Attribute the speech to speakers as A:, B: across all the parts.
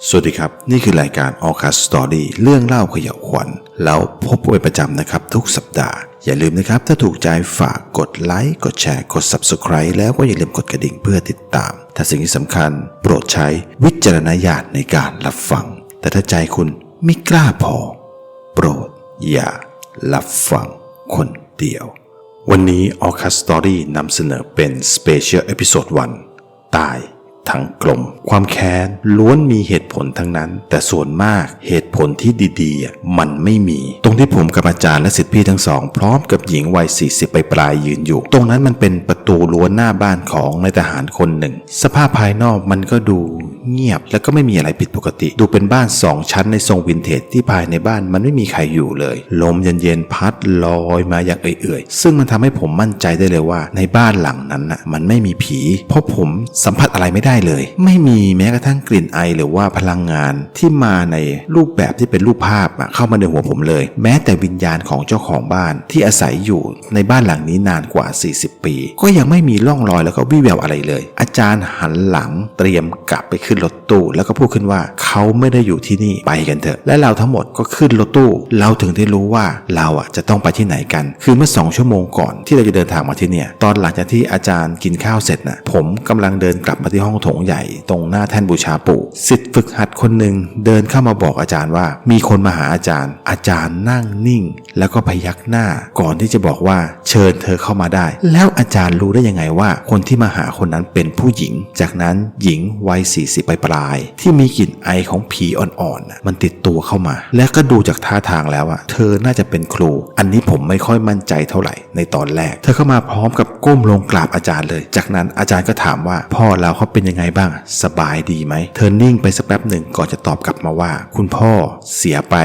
A: สวัสดีครับนี่คือรายการ Orcas Story เรื่องเล่าเขย่าวขวัญแล้วพบเป็นประจำนะครับทุกสัปดาห์อย่าลืมนะครับถ้าถูกใจฝากกดไลค์กดแชร์กด Subscribe แล้วก็อย่าลืมกดกระดิ่งเพื่อติดตามถ้าสิ่งที่สำคัญโปรดใช้วิจารณญาณในการรับฟังแต่ถ้าใจคุณไม่กล้าพอโปรดอย่ารับฟังคนเดียววันนี้ Orcas Story นำเสนอเป็น Special Episode 1 ตายทั้งกลมความแค้นล้วนมีเหตุผลทั้งนั้นแต่ส่วนมากเหตุผลที่ดีๆมันไม่มีตรงที่ผมกับอาจารย์และศิษย์พี่ทั้งสองพร้อมกับหญิงวัย40ปลายยืนอยู่ตรงนั้นมันเป็นประตูรั้วหน้าบ้านของนายทหารคนหนึ่งสภาพภายนอกมันก็ดูเงียบแล้วก็ไม่มีอะไรผิดปกติดูเป็นบ้าน2ชั้นในทรงวินเทจที่ภายในบ้านมันไม่มีใครอยู่เลยลมเย็นๆพัดลอยมาอย่างเอื่อยๆซึ่งมันทำให้ผมมั่นใจได้เลยว่าในบ้านหลังนั้นน่ะมันไม่มีผีเพราะผมสัมผัสอะไรไม่ได้เลยไม่มีแม้กระทั่งกลิ่นไอหรือว่าพลังงานที่มาในรูปแบบที่เป็นรูปภาพเข้ามาในหัวผมเลยแม้แต่วิญญาณของเจ้าของบ้านที่อาศัยอยู่ในบ้านหลังนี้นานกว่า40ปีก็ยังไม่มีร่องรอยแล้วก็วี่แววอะไรเลยอาจารย์หันหลังเตรียมกลับไปขึ้นรถตู้แล้วก็พูดขึ้นว่าเขาไม่ได้อยู่ที่นี่ไปกันเถอะและเราทั้งหมดก็ขึ้นรถตู้เราถึงได้รู้ว่าเราจะต้องไปที่ไหนกันคือเมื่อ2 ชั่วโมงก่อนที่เราจะเดินทางมาที่เนี่ยตอนหลังจากที่อาจารย์กินข้าวเสร็จนะผมกำลังเดินกลับมาที่ห้องโถงใหญ่ตรงหน้าแท่นบูชาปู่ศิษย์ฝึกหัดคนหนึ่งเดินเข้ามาบอกอาจารย์ว่ามีคนมาหาอาจารย์นั่งนิ่งแล้วก็พยักหน้าก่อนที่จะบอกว่าเชิญเธอเข้ามาได้แล้วอาจารย์รู้ได้ยังไงว่าคนที่มาหาคนนั้นเป็นผู้หญิงจากนั้นหญิงวัย40ปลายที่มีกลิ่นไอของผีอ่อนๆมันติดตัวเข้ามาและก็ดูจากท่าทางแล้วเธอน่าจะเป็นครูอันนี้ผมไม่ค่อยมั่นใจเท่าไหร่ในตอนแรกเธอเข้ามาพร้อมกับก้มลงกราบอาจารย์เลยจากนั้นอาจารย์ก็ถามว่าพ่อเราเขาเป็นยังไงบ้างสบายดีไหมเธอนิ่งไปสักแป๊บหนึ่งก่อนจะตอบกลับมาว่าคุณพ่อเสียไป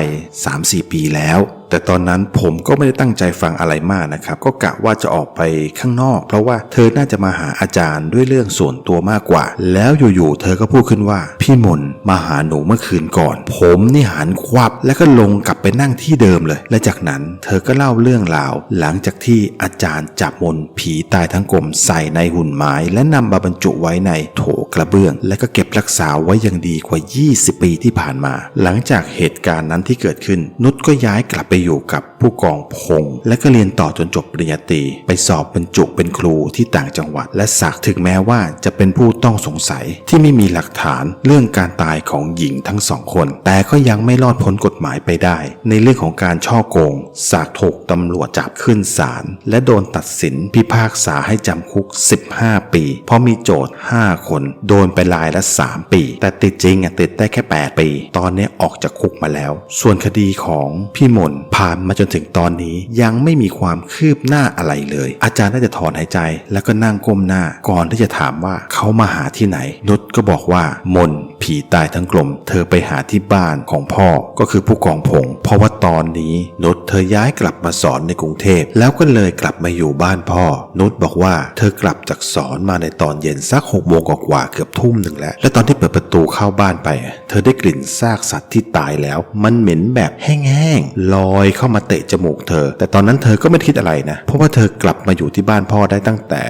A: 3-4 ปีแล้วแต่ตอนนั้นผมก็ไม่ได้ตั้งใจฟังอะไรมากนะครับก็กะว่าจะออกไปข้างนอกเพราะว่าเธอน่าจะมาหาอาจารย์ด้วยเรื่องส่วนตัวมากกว่าแล้วอยู่ๆเธอก็พูดขึ้นว่าพี่มนมาหาหนูเมื่อคืนก่อนผมนี่หันควับแล้วก็ลงกลับไปนั่งที่เดิมเลยและจากนั้นเธอก็เล่าเรื่องราวหลังจากที่อาจารย์จับมนผีตายทั้งกลมใส่ในหุ่นไม้และนำมาบรรจุไว้ในโถกระเบื้องและก็เก็บรักษาไว้อย่างดีกว่า20 ปีที่ผ่านมาหลังจากเหตุการณ์นั้นที่เกิดขึ้นนุชก็ย้ายกลับไปอยู่กับผู้กองพงษ์และก็เรียนต่อจนจบปริญญาตรีไปสอบบรรจุเป็นครูที่ต่างจังหวัดและสักถึงแม้ว่าจะเป็นผู้ต้องสงสัยที่ไม่มีหลักฐานเรื่องการตายของหญิงทั้ง2 คนแต่ก็ยังไม่รอดพ้นกฎหมายไปได้ในเรื่องของการฉ้อโกงสักถูกตำรวจจับขึ้นศาลและโดนตัดสินพิพากษาให้จำคุก15 ปีเพราะมีโจทย์5 คนโดนไปรายละ3 ปีแต่ติดจริงติดได้แค่8 ปีตอนนี้ออกจากคุกมาแล้วส่วนคดีของพี่มนผ่านมาจนถึงตอนนี้ยังไม่มีความคืบหน้าอะไรเลยอาจารย์น่าจะถอนหายใจแล้วก็นั่งก้มหน้าก่อนที่จะถามว่าเขามาหาที่ไหนนุชก็บอกว่ามนผีตายทั้งกลมเธอไปหาที่บ้านของพ่อก็คือผู้กองพงษ์เพราะว่าตอนนี้นุชเธอย้ายกลับมาสอนในกรุงเทพแล้วก็เลยกลับมาอยู่บ้านพ่อนุชบอกว่าเธอกลับจากสอนมาในตอนเย็นสัก6 โมงกว่าเกือบทุ่มหนึ่งแล้วและตอนที่เปิดประตูเข้าบ้านไปเธอได้กลิ่นซากสัตว์ที่ตายแล้วมันเหม็นแบบแห้งๆลอยเข้ามาเตะจมูกเธอแต่ตอนนั้นเธอก็ไม่คิดอะไรนะเพราะว่าเธอกลับมาอยู่ที่บ้านพ่อได้ตั้งแต่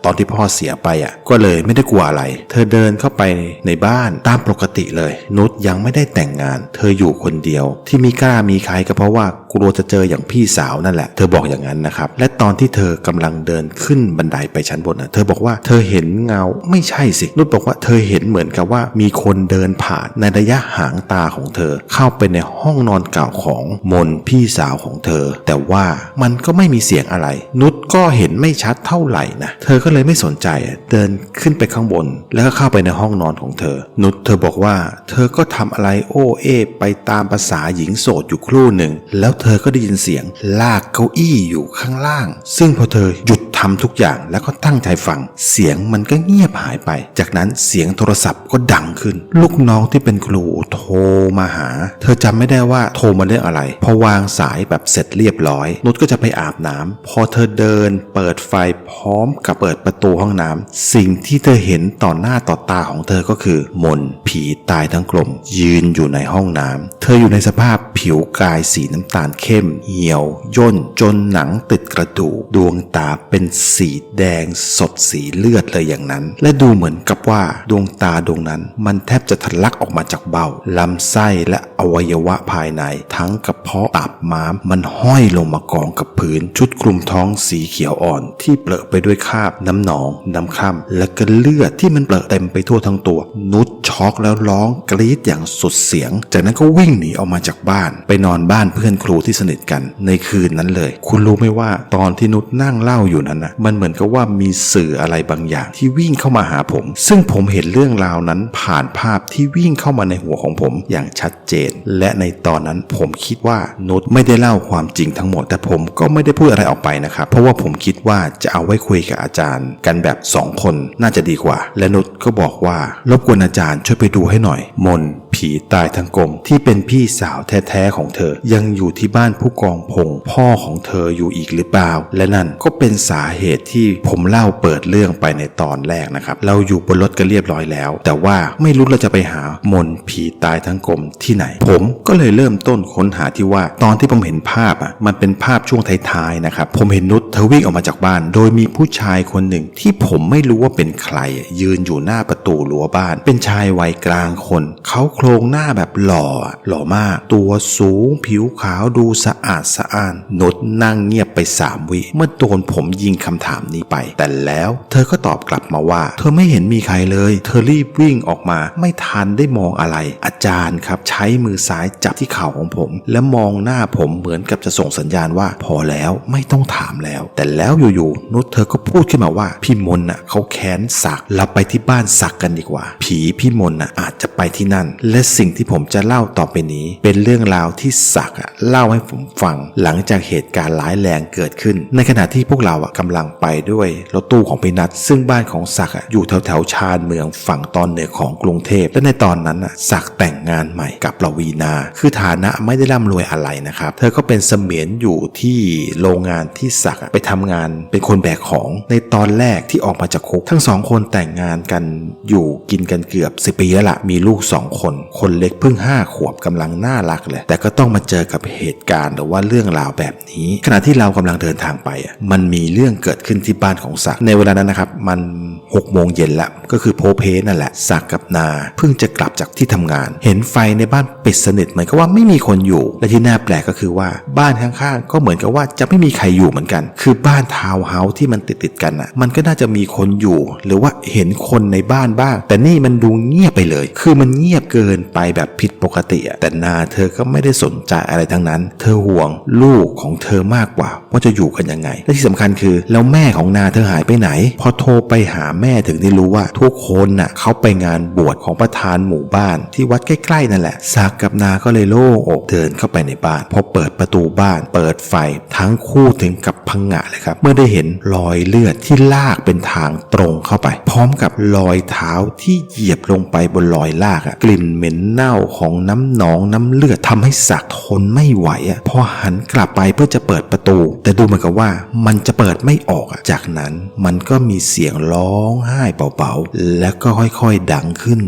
A: ตอนที่พ่อเสียไปก็เลยไม่ได้กลัวอะไรเธอเดินเข้าไปในบ้านตามปกติเลยนุชยังไม่ได้แต่งงานเธออยู่คนเดียวที่มีกล้ามีใครก็เพราะว่ากลัวจะเจออย่างพี่สาวนั่นแหละเธอบอกอย่างนั้นนะครับและตอนที่เธอกำลังเดินขึ้นบันไดไปชั้นบนเธอบอกว่าเธอเห็นเงาไม่ใช่สินุชบอกว่าเธอเห็นเหมือนกับว่ามีคนเดินผ่านในระยะหางตาของเธอเข้าไปในห้องนอนเก่าของมนพี่สาวของเธอแต่ว่ามันก็ไม่มีเสียงอะไรนุชก็เห็นไม่ชัดเท่าไหร่นะเธอก็เลยไม่สนใจเดินขึ้นไปข้างบนแล้วก็เข้าไปในห้องนอนของเธอนุชเธอบอกว่าเธอก็ทำอะไรโอ้เอไปตามภาษาหญิงโสดอยู่ครู่หนึ่งแล้วเธอก็ได้ยินเสียงลากเก้าอี้อยู่ข้างล่างซึ่งพอเธอหยุดทำทุกอย่างแล้วก็ตั้งใจฟังเสียงมันก็เงียบหายไปจากนั้นเสียงโทรศัพท์ก็ดังขึ้นลูกน้องที่เป็นครูโทรมาหาเธอจำไม่ได้ว่าโทรมาเรื่องอะไรพอวางสายแบบเสร็จเรียบร้อยนุชก็จะไปอาบน้ำพอเธอเดินเปิดไฟพร้อมกับเปิดประตูห้องน้ำสิ่งที่เธอเห็นต่อหน้าต่อตาของเธอก็คือมนผีตายทั้งกลมยืนอยู่ในห้องน้ำเธออยู่ในสภาพผิวกายสีน้ำตาลเข้มเหี่ยวย่นจนหนังติดกระดูกดวงตาเป็น สีแดงสดสีเลือดเลยอย่างนั้นและดูเหมือนกับว่าดวงตาดวงนั้นมันแทบจะทะลักออกมาจากเบ้าลำไส้และอวัยวะภายในทั้งกระเพาะตับม้ามมันห้อยลงมากองกับพื้นชุดคลุมท้องสีเขียวอ่อนที่เปรอะไปด้วยคราบน้ำหนองน้ำคร่ำและก็เลือดที่มันเปรอะเต็มไปทั่วทั้งตัวนุชช็อกแล้วร้องกรี๊ดอย่างสุดเสียงจากนั้นก็วิ่งหนีออกมาจากบ้านไปนอนบ้านเพื่อนครูที่สนิทกันในคืนนั้นเลยคุณรู้ไหมว่าตอนที่นุชนั่งเล่าอยู่นั้นนะมันเหมือนกับว่ามีสื่ออะไรบางอย่างที่วิ่งเข้ามาหาผมซึ่งผมเห็นเรื่องราวนั้นผ่านภาพที่วิ่งเข้ามาในหัวของผมอย่างชัดเจนและในตอนนั้นผมคิดว่านุชไม่ได้เล่าความจริงทั้งหมดแต่ผมก็ไม่ได้พูดอะไรออกไปนะครับเพราะว่าผมคิดว่าจะเอาไว้คุยกับอาจารย์กันแบบ2 คนน่าจะดีกว่าและนุชก็บอกว่ารบกวนอาจารย์ช่วยไปดูให้หน่อยมนผีตายทั้งกลมที่เป็นพี่สาวแท้ๆของเธอยังอยู่ที่บ้านผู้กองพงษ์พ่อของเธออยู่อีกหรือเปล่าและนั่นก็เป็นสาเหตุที่ผมเล่าเปิดเรื่องไปในตอนแรกนะครับเราอยู่บนรถกันเรียบร้อยแล้วแต่ว่าไม่รู้เราจะไปหามนผีตายทั้งกลมที่ไหนผมก็เลยเริ่มต้นค้นหาที่ว่าตอนที่ผมเห็นภาพมันเป็นภาพช่วงท้ายๆนะครับผมเห็นนุชเธอวิ่งออกมาจากบ้านโดยมีผู้ชายคนหนึ่งที่ผมไม่รู้ว่าเป็นใครยืนอยู่หน้าประตูรั้วบ้านเป็นชายวัยกลางคนเขาโครงหน้าแบบหล่อมากตัวสูงผิวขาวดูสะอาดสะอ้านนุชนั่งเงียบไป3 วิเมื่อโดนผมยิงคำถามนี้ไปแต่แล้วเธอก็ตอบกลับมาว่าเธอไม่เห็นมีใครเลยเธอรีบวิ่งออกมาไม่ทันได้มองอะไรอาจารย์ครับใช้มือซ้ายจับที่เข่าของผมและมองหน้าผมเหมือนกับจะส่งสัญญาณว่าพอแล้วไม่ต้องถามแล้วแต่แล้วอยู่ๆนุชเธอก็พูดขึ้นมาว่าพี่มนเขาแค้นศักดิ์เราไปที่บ้านศักดิ์กันดีกว่าผีพี่มนอาจจะไปที่นั่นและสิ่งที่ผมจะเล่าต่อไปนี้เป็นเรื่องราวที่ศักดิ์เล่าให้ผมฟังหลังจากเหตุการณ์ร้ายแรงเกิดขึ้นในขณะที่พวกเรากำลังไปด้วยรถตู้ของพี่นัทซึ่งบ้านของศักดิ์อยู่แถวชานเมืองฝั่งตอนเหนือของกรุงเทพและในตอนนั้นศักดิ์แต่งงานใหม่กับปวีณาคือฐานะไม่ได้ร่ำรวยอะไรนะครับเธอก็เป็นเสมียนอยู่ที่โรงงานที่ศักดิ์ไปทำงานเป็นคนแบกของในตอนแรกที่ออกมาจากคุกทั้ง2 คนแต่งงานกันอยู่กินกันเกือบ10 ปีแล้วล่ะมีลูก2 คนคนเล็กเพิ่ง5 ขวบกำลังน่ารักเลยแต่ก็ต้องมาเจอกับเหตุการณ์หรือว่าเรื่องราวแบบนี้ขณะที่เรากำลังเดินทางไปมันมีเรื่องเกิดขึ้นที่บ้านของศักดิ์ในเวลานั้นนะครับมัน6 โมงเย็นละก็คือโพเพนั่นแหละศักดิ์กับนาเพิ่งจะกลับจากที่ทำงานเห็นไฟในบ้านปิดสนิทเหมือนกับว่าไม่มีคนอยู่และที่น่าแปลกก็คือว่าบ้านข้างๆก็เหมือนกับว่าจะไม่มีใครอยู่เหมือนกันคือบ้านทาวน์เฮาส์ที่มันติดกันมันก็น่าจะมีคนอยู่หรือว่าเห็นคนในบ้านบ้างแต่นี่มันดูเงียบไปเลยคือมันเงียบเกินไปแบบผิดปกติแต่นาเธอก็ไม่ได้สนใจอะไรทั้งนั้นเธอห่วงลูกของเธอมากกว่าว่าจะอยู่กันยังไงและที่สำคัญคือแล้วแม่ของนาเธอหายไปไหนพอโทรไปหาแม่ถึงได้รู้ว่าทุกคนเขาไปงานบวชของประธานหมู่บ้านที่วัดใกล้ๆนั่นแหละศักดิ์กับนาก็เลยโล่งอกเดินเข้าไปในบ้านพอเปิดประตูบ้านเปิดไฟทั้งคู่ถึงกับพังงะเลยครับเมื่อได้เห็นรอยเลือดที่ลากเป็นทางตรงเข้าไปพร้อมกับรอยเท้าที่เหยียบลงไปบนรอยลากกลิ่นเหม็นเน่าของน้ำหนองน้ำเลือดทำให้ศักดิ์ทนไม่ไหวพอหันกลับไปเพื่อจะเปิดประตูแต่ดูเหมือนกับว่ามันจะเปิดไม่ออกจากนั้นมันก็มีเสียงร้องไห้เบาๆแล้วก็ค่อยๆดังขึ้น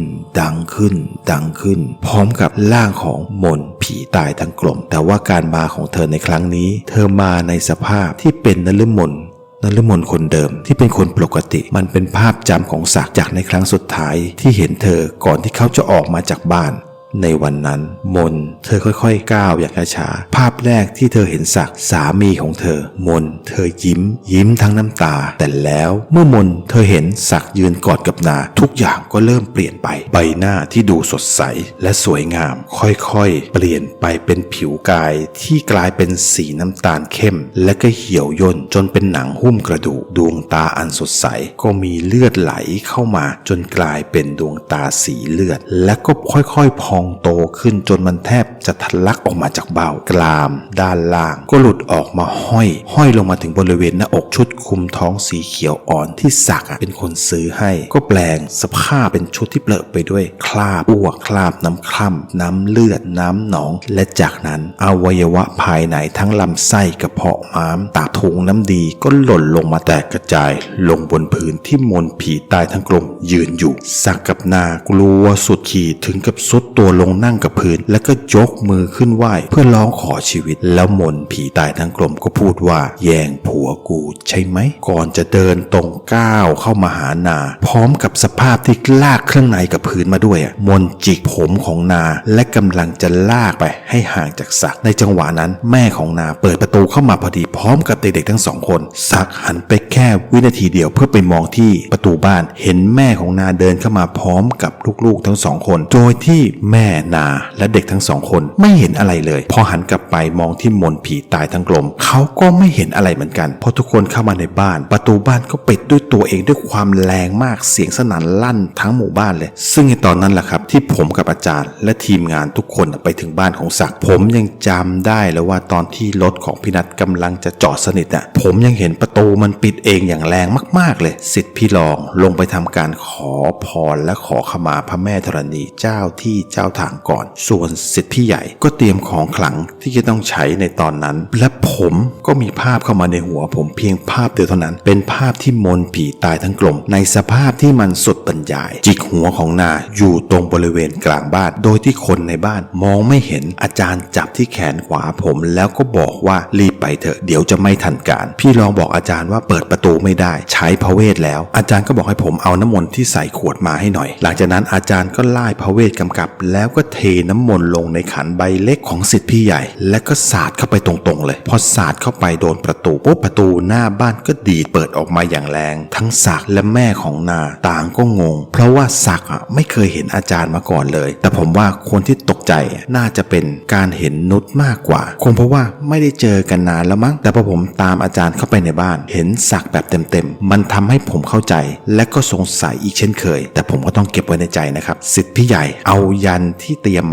A: พร้อมกับร่างของมนผีตายทั้งกลมแต่ว่าการมาของเธอในครั้งนี้เธอมาในสภาพที่เป็นนฤมลคนเดิมที่เป็นคนปกติมันเป็นภาพจำของศักดิ์จากในครั้งสุดท้ายที่เห็นเธอก่อนที่เขาจะออกมาจากบ้าน ในวันนั้นมนเธอค่อยๆก้าวอย่างช้าๆภาพแรกที่เธอเห็นศักดิ์สามีของเธอมนเธอยิ้มทั้งน้ำตาแต่แล้วเมื่อมนเธอเห็นศักดิ์ยืนกอดกับนาทุกอย่างก็เริ่มเปลี่ยนไปใบหน้าที่ดูสดใสและสวยงามค่อยๆเปลี่ยนไปเป็นผิวกายที่กลายเป็นสีน้ำตาลเข้มและก็เหี่ยวย่นจนเป็นหนังหุ้มกระดูกดวงตาอันสดใสก็มีเลือดไหลเข้ามาจนกลายเป็นดวงตาสีเลือดและก็ค่อยๆพองโตขึ้นจนมันแทบจะทะลักออกมาจากเบ้ากรามด้านล่างก็หลุดออกมาห้อยลงมาถึงบริเวณหน้าอกชุดคลุมท้องสีเขียวอ่อนที่ศักดิ์เป็นคนซื้อให้ก็แปลงสภาพเป็นชุดที่เปรอะไปด้วยคราบอ้วกคราบน้ำคร่ำน้ำเลือดน้ำหนองและจากนั้นอวัยวะภายในทั้งลำไส้กระเพาะม้ามตาถุงน้ำดีก็หล่นลงมาแตกกระจายลงบนพื้นที่มนผีตายทั้งกลมยืนอยู่ศักดิ์กับนากลัวสุดขีดถึงกับซุดตัว ลงนั่งกับพื้นแล้วก็ยกมือขึ้นไหว้เพื่อร้องขอชีวิตแล้วมนผีตายทั้งกลมก็พูดว่าแย่งผัวกูใช่ไหมก่อนจะเดินตรงก้าวเข้ามาหานาพร้อมกับสภาพที่ลากเครื่องในกับพื้นมาด้วยมนจิกผมของนาและกำลังจะลากไปให้ห่างจากศักดิ์ในจังหวะนั้นแม่ของนาเปิดประตูเข้ามาพอดีพร้อมกับเด็กๆทั้งสองคนศักดิ์หันไปแค่วินาทีเดียวเพื่อไปมองที่ประตูบ้านเห็นแม่ของนาเดินเข้ามาพร้อมกับลูกๆทั้งสองคนโดยที่แม่นาและเด็กทั้งสองคนไม่เห็นอะไรเลยพอหันกลับไปมองที่มนผีตายทั้งกลมเขาก็ไม่เห็นอะไรเหมือนกันเพราะทุกคนเข้ามาในบ้านประตูบ้านก็ปิดด้วยตัวเองด้วยความแรงมากเสียงสนั่นลั่นทั้งหมู่บ้านเลยซึ่งในตอนนั้นแหละครับที่ผมกับอาจารย์และทีมงานทุกคนไปถึงบ้านของศักดิ์ผมยังจำได้เลยว่าตอนที่รถของพี่นัทกำลังจะจอดสนิทผมยังเห็นประตูมันปิดเองอย่างแรงมากๆเลยศิษย์พี่รองลงไปทำการขอพรและขอขมาพระแม่ธรณีเจ้าที่เจ้าทางก่อนส่วนศิษย์พี่ใหญ่ก็เตรียมของขลังที่จะต้องใช้ในตอนนั้นและผมก็มีภาพเข้ามาในหัวผมเพียงภาพเดียวเท่านั้นเป็นภาพที่มนผีตายทั้งกลมในสภาพที่มันสุดบรรยายจิกหัวของนาอยู่ตรงบริเวณกลางบ้านโดยที่คนในบ้านมองไม่เห็นอาจารย์จับที่แขนขวาผมแล้วก็บอกว่ารีบไปเถอะเดี๋ยวจะไม่ทันการพี่รองบอกอาจารย์ว่าเปิดประตูไม่ได้ใช้พระเวทแล้วอาจารย์ก็บอกให้ผมเอาน้ำมนต์ที่ใส่ขวดมาให้หน่อยหลังจากนั้นอาจารย์ก็ไล่พระเวทกำกับแล้วก็เทน้ำมนต์ลงในขันใบเล็กของศิษย์พี่ใหญ่และก็สาดเข้าไปตรงๆเลยพอสาดเข้าไปโดนประตูปุ๊บประตูหน้าบ้านก็ดีดเปิดออกมาอย่างแรงทั้งศักดิ์และแม่ของนาต่างก็งงเพราะว่าศักดิ์ไม่เคยเห็นอาจารย์มาก่อนเลยแต่ผมว่าคนที่ตกใจน่าจะเป็นการเห็นนุชมากกว่าคงเพราะว่าไม่ได้เจอกันนานแล้วมั้งแต่พอผมตามอาจารย์เข้าไปในบ้านเห็นศักดิ์แบบเต็มๆมันทำให้ผมเข้าใจและก็สงสัยอีกเช่นเคยแต่ผมก็ต้องเก็บไว้ในใจนะครับศิษย์พี่ใหญ่เอายันที่เตรียม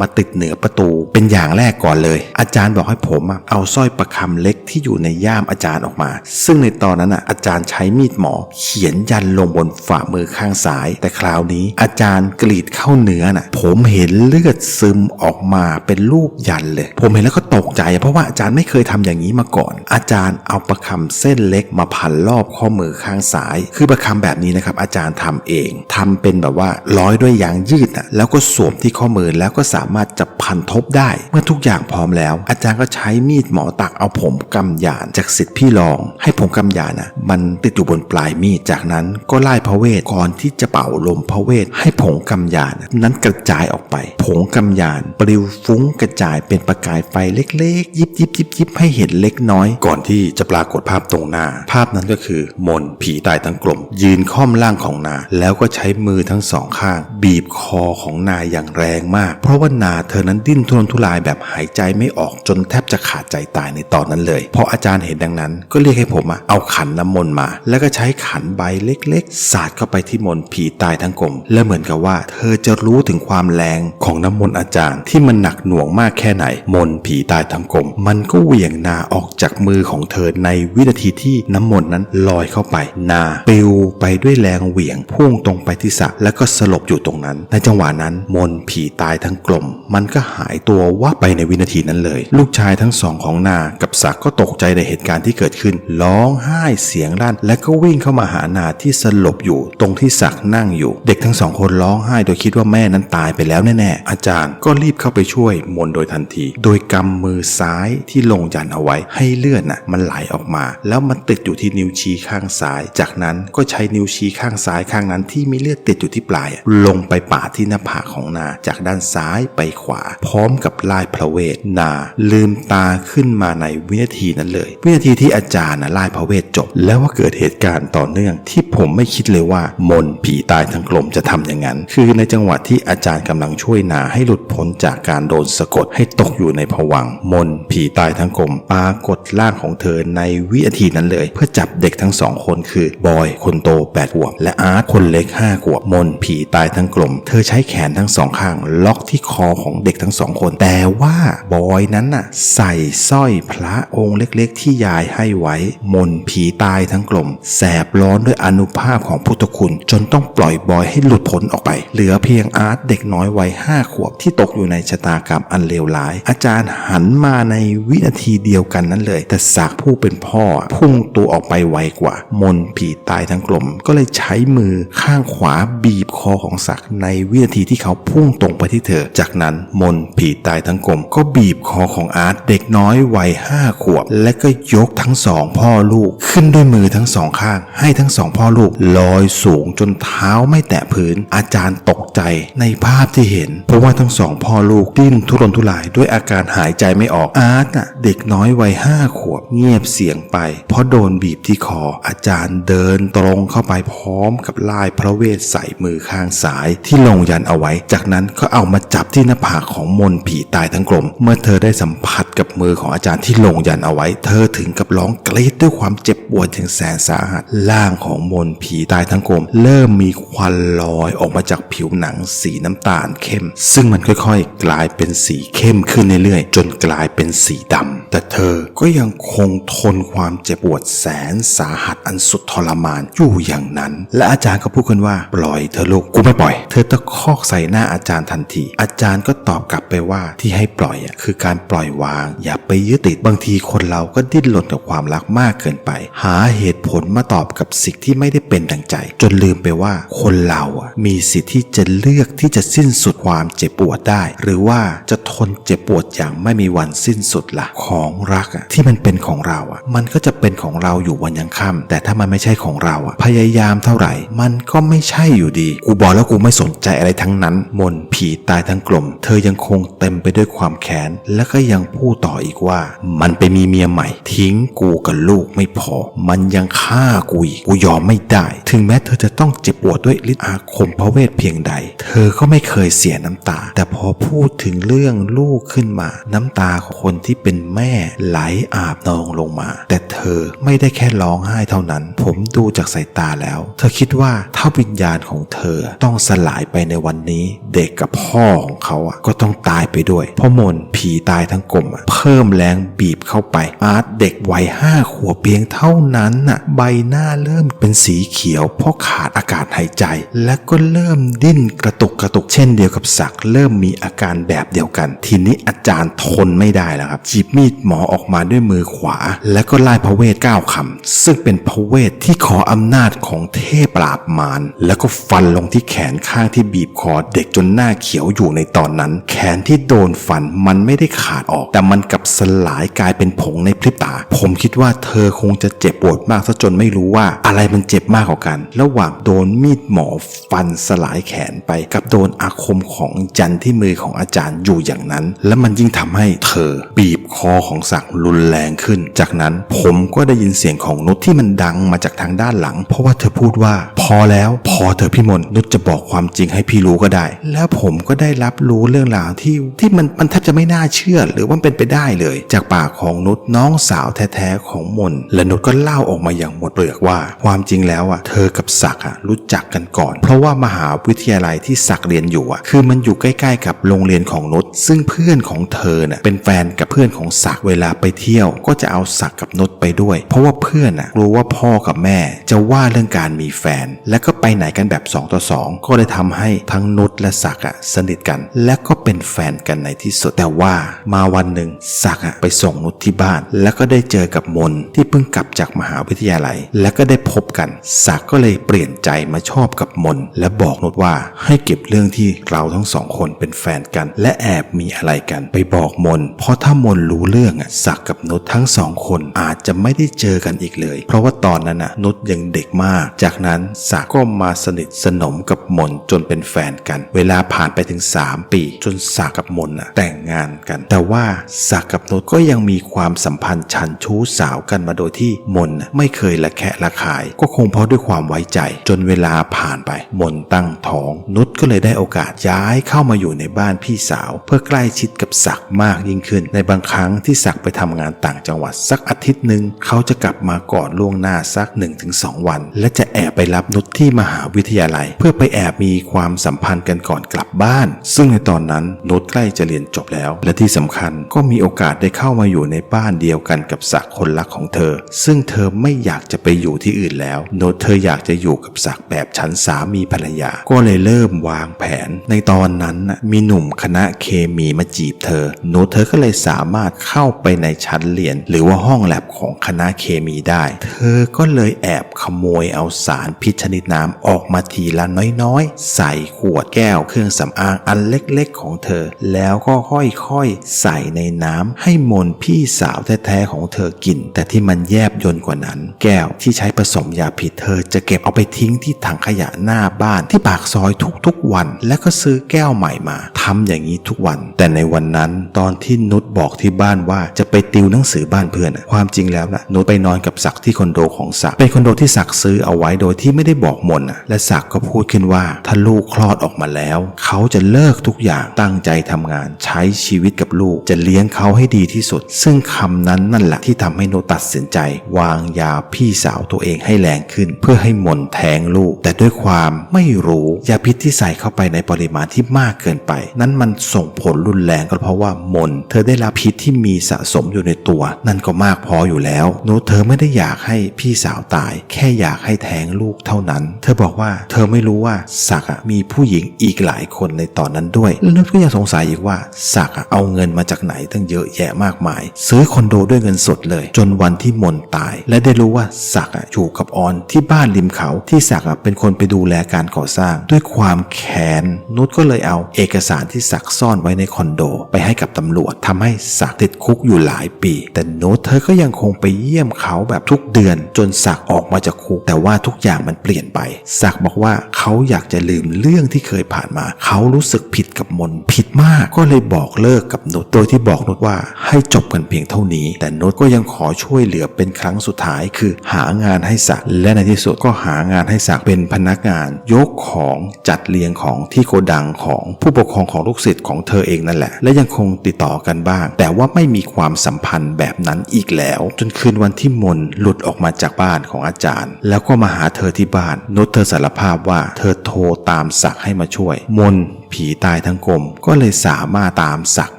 A: มาติดเหนือประตูเป็นอย่างแรกก่อนเลยอาจารย์บอกให้ผมเอาสร้อยประคำเล็กที่อยู่ในย่ามอาจารย์ออกมาซึ่งในตอนนั้นอาจารย์ใช้มีดหมอเขียนยันลงบนฝ่ามือข้างซ้ายแต่คราวนี้อาจารย์กรีดเข้าเนื้อผมเห็นเลือดซึมออกมาเป็นรูปยันเลยผมเห็นแล้วก็ตกใจเพราะว่าอาจารย์ไม่เคยทำอย่างนี้มาก่อนอาจารย์เอาประคำเส้นเล็กมาพันรอบข้อมือข้างซ้ายคือประคำแบบนี้นะครับอาจารย์ทำเองทำเป็นแบบว่าร้อยด้วยยางยืดแล้วก็สวมที่ข้อมือแล้วก็สามารถจะพันทบได้เมื่อทุกอย่างพร้อมแล้วอาจารย์ก็ใช้มีดหมอตักเอาผมกำยานจากศิษย์พี่รองให้ผมกำยานมันติดอยู่บนปลายมีดจากนั้นก็ไล่พระเวทก่อนที่จะเป่าลมพระเวทให้ผงกำยานนั้นกระจายออกไปผงกำยานปลิวฟุ้งกระจายเป็นประกายไฟเล็กๆยิบให้เห็นเล็กน้อยก่อนที่จะปรากฏภาพตรงหน้าภาพนั้นก็คือมนผีตายทั้งกลมยืนค่อมร่างของนาแล้วก็ใช้มือทั้งสองข้างบีบคอของนาอย่างแรงมากเพราะว่านาเธอนั้นดิ้นทุรนทุรายแบบหายใจไม่ออกจนแทบจะขาดใจตายในตอนนั้นเลยพออาจารย์เห็นดังนั้นก็เรียกให้ผมเอาขันน้ำมนต์มาแล้วก็ใช้ขันใบเล็กๆสาดเข้าไปที่มนผีตายทั้งกลมและเหมือนกับว่าเธอจะรู้ถึงความแรงของน้ำมนต์อาจารย์ที่มันหนักหน่วงมากแค่ไหนมนผีตายทั้งกลมมันก็เหวี่ยงนาออกจากมือของเธอในวินาทีที่น้ำมนต์นั้นลอยเข้าไปนาปลิวไปด้วยแรงเหวี่ยงพุ่งตรงไปที่ศักดิ์และก็สลบอยู่ตรงนั้นในจังหวะนั้นมนผีตายทั้งกลมมันก็หายตัวว่าไปในวินาทีนั้นเลยลูกชายทั้งสองของนากับศักดิ์ก็ตกใจในเหตุการณ์ที่เกิดขึ้นร้องไห้เสียงลั่นและก็วิ่งเข้ามาหานาที่สลบอยู่ตรงที่ศักดิ์นั่งอยู่เด็กทั้งสองคนร้องไห้โดยคิดว่าแม่นั้นตายไปแล้วแน่ๆอาจารย์ก็รีบเข้าไปช่วยมนโดยทันทีโดยกำมือซ้ายที่ลงยันเอาไว้ให้เลือดมันไหลออกมาแล้วมันติดอยู่ที่นิ้วชี้ข้างซ้ายจากนั้นก็ใช้นิ้วชี้ข้างซ้ายข้างนั้นที่มีเลือดติดอยู่ที่ปลายลงไปปาดที่หน้าผากของนาจากด้านซ้ายไปขวาพร้อมกับไล่พระเวทนาลืมตาขึ้นมาในวินาทีนั้นเลยวินาทีที่อาจารย์ไล่พระเวทจบแล้วว่าเกิดเหตุการณ์ต่อเนื่องที่ผมไม่คิดเลยว่ามนผีตายทั้งกลมจะทำอย่างนั้นคือในจังหวะที่อาจารย์กำลังช่วยนาให้หลุดพ้นจากการโดนสะกดให้ตกอยู่ในภวังค์มนผีตายทั้งกลมปรากฏร่างของเธอในวินาทีนั้นเลยเพื่อจับเด็กทั้งสองคนคือบอยคนโต8 ขวบและอาร์ตคนเล็ก5 ขวบมนผีตายทั้งกลมเธอใช้แขนทั้งสองข้างล็อกที่คอของเด็กทั้งสองคนแต่ว่าบอยนั้นใส่สร้อยพระองค์เล็กๆที่ยายให้ไว้มนผีตายทั้งกลมแสบร้อนด้วยอานุภาพของพุทธคุณจนต้องปล่อยบอยให้หลุดพ้นออกไปเหลือเพียงอาร์ตเด็กน้อยวัย5 ขวบ บที่ตกอยู่ในชะตากรรมอันเลวร้ายอาจารย์หันมาในวินาทีเดียวกันนั้นเลยแต่ศักดิ์ผู้เป็นพ่อพุ่งตัวออกไปไวกว่ามนผีตายทั้งกลมก็เลยใช้มือข้างขวาบีบคอของศักดิ์ในวินาทีที่เขาพุ่งตรงไปที่เธอจากนั้นมนผีตายทั้งกลมก็บีบคอของอาร์ตเด็กน้อยวัย5 ขวบและก็ยกทั้งสองพ่อลูกขึ้นด้วยมือทั้งสองข้างให้ทั้งสองพ่อลูกลอยสูงจนเท้าไม่แตะพื้นอาจารย์ตกใจในภาพที่เห็นเพราะว่าทั้งสองพ่อลูกดิ้นทุรนทุรายด้วยอาการหายใจไม่ออกอาร์ตเด็กน้อยวัย5 ขวบเงียบเสียงไปเพราะโดนบีบที่คออาจารย์เดินตรงเข้าไปพร้อมกับลายพระเวทใส่มือข้างซ้ายที่ลงยันเอาไว้จากนั้นก็เอามาจับที่หน้าผากของมนผีตายทั้งกลมเมื่อเธอได้สัมผัสกับมือของอาจารย์ที่ลงยันเอาไว้เธอถึงกับร้องกรีดด้วยความเจ็บปวดอย่างแสนสาหัสร่างของมนผีตายทั้งกลมเริ่มมีควันลอยออกมาจากผิวหนังสีน้ำตาลเข้มซึ่งมันค่อยๆกลายเป็นสีเข้มขึ้นเรื่อยๆจนกลายเป็นสีดำแต่เธอก็ยังคงทนความเจ็บปวดแสนสาหัสอันสุดทรมานอยู่อย่างนั้นและอาจารย์ก็พูดกันว่าปล่อยเธอลูกกูไม่ปล่อยเธอตะคอกใส่หน้าอาจารย์ทันทีอาจารย์ก็ตอบกลับไปว่าที่ให้ปล่อยคือการปล่อยวางอย่าไปยึดติดบางทีคนเราก็ดิ้นรนกับความรักมากเกินไปหาเหตุผลมาตอบกับสิ่งที่ไม่ได้เป็นดังใจจนลืมไปว่าคนเรามีสิทธิ์ที่จะเลือกที่จะสิ้นสุดความเจ็บปวดได้หรือว่าจะทนเจ็บปวดอย่างไม่มีวันสิ้นสุดล่ะของรักที่มันเป็นของเรามันก็จะเป็นของเราอยู่วันยังค่ำแต่ถ้ามันไม่ใช่ของเราพยายามเท่าไหร่มันก็ไม่ใช่อยู่ดีกูบอกแล้วกูไม่สนใจอะไรทั้งนั้นมนผีตายทั้งกลมเธอยังคงเต็มไปด้วยความแค้นและก็ยังพูดต่ออีกว่ามันไปมีเมียใหม่ทิ้งกูกับลูกไม่พอมันยังฆ่ากูอีกกูยอมไม่ได้ถึงแม้เธอจะต้องเจ็บปวดด้วยฤทธิ์อาคมพระเวทเพียงใดเธอก็ไม่เคยเสียน้ำตาแต่พอพูดถึงเรื่องลูกขึ้นมาน้ำตาของคนที่เป็นแม่ไหลอาบนองลงมาแต่เธอไม่ได้แค่ร้องไห้เท่านั้นผมดูจากสายตาแล้วเธอคิดว่าถ้าวิญญาณของเธอต้องสลายไปในวันนี้เด็กกับพ่อของเขาก็ต้องตายไปด้วยเพราะมนผีตายทั้งกลมเพิ่มแรงบีบเข้าไปอาร์ตเด็กวัย5 ขวบเพียงเท่านั้นใบหน้าเริ่มเป็นสีเขียวเพราะขาดอากาศหายใจและก็เริ่มดิ้นกระตุกเช่นเดียวกับศักดิ์เริ่มมีอาการแบบเดียวกันทีนี้อาจารย์ทนไม่ได้แล้วครับหยิบมีดหมอออกมาด้วยมือขวาและก็ไล่พระเวท9 คำซึ่งเป็นพระเวทที่ขออำนาจของเทพปราบมารแล้วก็ฟันลงที่แขนข้างที่บีบคอเด็กจนหน้าเขียวอยู่ในตอนนั้นแขนที่โดนฟันมันไม่ได้ขาดออกแต่มันกลับสลายกลายเป็นผงในพริบตาผมคิดว่าเธอคงจะเจ็บปวดมากซะจนไม่รู้ว่าอะไรมันเจ็บมากกว่ากันระหว่างโดนมีดหมอฟันสลายแขนไปกับโดนอาคมของจันที่มือของอาจารย์อยู่อย่างนั้นและมันยิ่งทำให้เธอบีบคอของศักดิ์รุนแรงขึ้นจากนั้นผมก็ได้ยินเสียงของนุชที่มันดังมาจากทางด้านหลังเพราะว่าเธอพูดว่าพอแล้วพอเธอพี่มนนุชจะบอกความจริงให้พี่รู้ก็ได้แล้วผมก็ได้รับรู้เรื่องราวที่มันแทบจะไม่น่าเชื่อหรือว่าเป็นไปได้เลยจากปากของนุชน้องสาวแท้ๆของมนและนุชก็เล่าออกมาอย่างหมดเปลือกว่าความจริงแล้วเธอกับศักดิ์รู้จักกันก่อนเพราะว่ามหาวิทยาลัยที่ศักดิ์เรียนอยู่คือมันอยู่ใกล้ๆกับโรงเรียนของนุชซึ่งเพื่อนของเธอเป็นแฟนกับเพื่อนของศักดิ์เวลาไปเที่ยวก็จะเอาศักดิ์กับนุชไปด้วยเพราะว่าเพื่อนรู้ว่าพ่อกับแม่จะว่าเรื่องการมีแฟนและก็ไปไหนกันแบบ2 ต่อ 2ก็เลยทำให้ทั้งนุชและศักดิ์สนิทกันและก็เป็นแฟนกันในที่สุดแต่ว่ามาวันหนึ่งศักดิ์ไปส่งนุชที่บ้านแล้วก็ได้เจอกับมนที่เพิ่งกลับจากมหาวิทยาลัยและก็ได้พบกันศักดิ์ก็เลยเปลี่ยนใจมาชอบกับมนและบอกนุชว่าให้เก็บเรื่องที่เราทั้งสองคนเป็นแฟนกันและแอบมีอะไรกันไปบอกมนเพราะถ้ามนรู้เรื่องศักดิ์กับนุชทั้ง2 คนอาจจะไม่ได้เจอกันอีกเลยเพราะว่าตอนนั้นนุชยังเด็กมากจากนั้นศักดิ์ก็มาสนิทสนมกับมนจนเป็นแฟนกันเวลาผ่านไปถึง3 ปีจนศักดิ์กับมนแต่งงานกันแต่ว่าศักดิ์กับนุชก็ยังมีความสัมพันธ์ฉันชู้สาวกันมาโดยที่มนไม่เคยละแคะละคายก็คงเพราะด้วยความไว้ใจจนเวลาผ่านไปมนตั้งท้องนุชก็เลยได้โอกาสย้ายเข้ามาอยู่ในบ้านพี่สาวเพื่อใกล้ชิดกับศักดิ์มากยิ่งขึ้นในบางครั้งที่ศักดิ์ไปทำงานต่างจังหวัดสักอาทิตย์นึงเขาจะกลับมาก่อนล่วงหน้าสัก 1-2 วันและจะ แอบไปรับนุชที่มหาวิทยาลัยเพื่อไปแอบมีความสัมพันธ์กันก่อนกลับบ้านซึ่งในตอนนั้นนุชใกล้จะเรียนจบแล้วและที่สำคัญก็มีโอกาสได้เข้ามาอยู่ในบ้านเดียวกันกับศักดิ์คนรักของเธอซึ่งเธอไม่อยากจะไปอยู่ที่อื่นแล้วนุชเธออยากจะอยู่กับศักดิ์แบบฉันสามีภรรยาก็เลยเริ่มวางแผนในตอนนั้นมีหนุ่มคณะเคมีมาจีบเธอนุชเธอก็เลยสามารถเข้าไปในชั้นเรียนหรือว่าห้องแลบของคณะเคมีได้เธอก็เลยแอบขโมยเอาสารพิษชนิดน้ำออกมาทีละน้อยๆใส่ขวดแก้วเครื่องสำอางอันเล็กๆของเธอแล้วก็ค่อยๆใส่ในน้ำให้มนพี่สาวแท้ๆของเธอกินแต่ที่มันแยบยลกว่านั้นแก้วที่ใช้ผสมยาพิษเธอจะเก็บเอาไปทิ้งที่ถังขยะหน้าบ้านที่ปากซอยทุกๆวันแล้วก็ซื้อแก้วใหม่มาทำอย่างนี้ทุกวันแต่ในวันนั้นตอนที่นุชบอกที่บ้านว่าจะไปติวหนังสือบ้านเพื่อนความจริงแล้วนุชไปนอนกับศักดิ์ที่คอนโดของศักดิ์เป็นคอนโดที่ศักดิ์ซื้อเอาไว้โดยที่ไม่ได้บอกมนและศักดิ์ก็พูดขึ้นว่าถ้าลูกคลอดออกมาแล้วเขาจะเลิกทุกอย่างตั้งใจทำงานใช้ชีวิตกับลูกจะเลี้ยงเขาให้ดีที่สุดซึ่งคำนั้นนั่นแหละที่ทำให้นุชตัดสินใจวางยาพี่สาวตัวเองให้แรงขึ้นเพื่อให้มนแท้งลูกแต่ด้วยความไม่รู้ยาพิษที่ใส่เข้าไปในปริมาณที่มากเกินไปนั้นมันส่งผลรุนแรงก็เพราะว่ามนเธอได้รับพิษที่มีสะสมอยู่ในตัวนั่นก็มากพออยู่แล้วนุชเธอไม่ได้อยากให้พี่สาวตายแค่อยากให้แท้งลูกเท่านั้นเธอบอกว่าเธอไม่รู้ว่าศักดิ์มีผู้หญิงอีกหลายคนในตอนนั้นด้วยแล้วนุชก็ยังสงสัยอีกว่าศักดิ์เอาเงินมาจากไหนตั้งเยอะแยะมากมายซื้อคอนโดด้วยเงินสดเลยจนวันที่มนตายและได้รู้ว่าศักดิ์อยู่กับออนที่บ้านริมเขาที่ศักดิ์เป็นคนไปดูแลการก่อสร้างด้วยความแค้นนุชก็เลยเอาเอกสารที่ศักดิ์ซ่อนไว้ในคอนโดไปให้กับตำรวจทำให้ศักดิ์ติดคุกอยู่หลายปีแต่นุชเธอก็ยังคงไปเยี่ยมเขาแบบทุกเดือนจนศักดิ์ออกมาจากคุกแต่ว่าทุกอย่างมันเปลี่ยนไปศักดิ์บอกว่าเขาอยากจะลืมเรื่องที่เคยผ่านมาเขารู้สึกผิดกับมนผิดมากก็เลยบอกเลิกกับนุชโดยที่บอกนุชว่าให้จบกันเพียงเท่านี้แต่นุชก็ยังขอช่วยเหลือเป็นครั้งสุดท้ายคือหางานให้ศักดิ์และในที่สุดก็หางานให้ศักดิ์เป็นพนักงานยกของจัดเรียงของที่โกดังของผู้ปกครองของลูกศิษย์ของเธอเองนั่นแหละและยังคงติดต่อกันบ้างแต่ว่าไม่มีความสัมพันธ์แบบนั้นอีกแล้วจนคืนวันที่มนหลุดออกมาจากบ้านของอาจารย์แล้วก็มาหาเธอที่บ้านนุชเธอสารภาพว่าเธอโทรตามศักดิ์ให้มาช่วยมนผีตายทั้งกลมก็เลยสามารถตามศักดิ์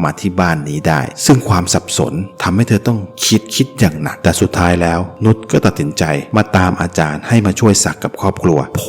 A: มาที่บ้านนี้ได้ซึ่งความสับสนทำให้เธอต้องคิดอย่างหนักแต่สุดท้ายแล้วนุชก็ตัดสินใจมาตามอาจารย์ให้มาช่วยศักดิ์กับครอบครัวผ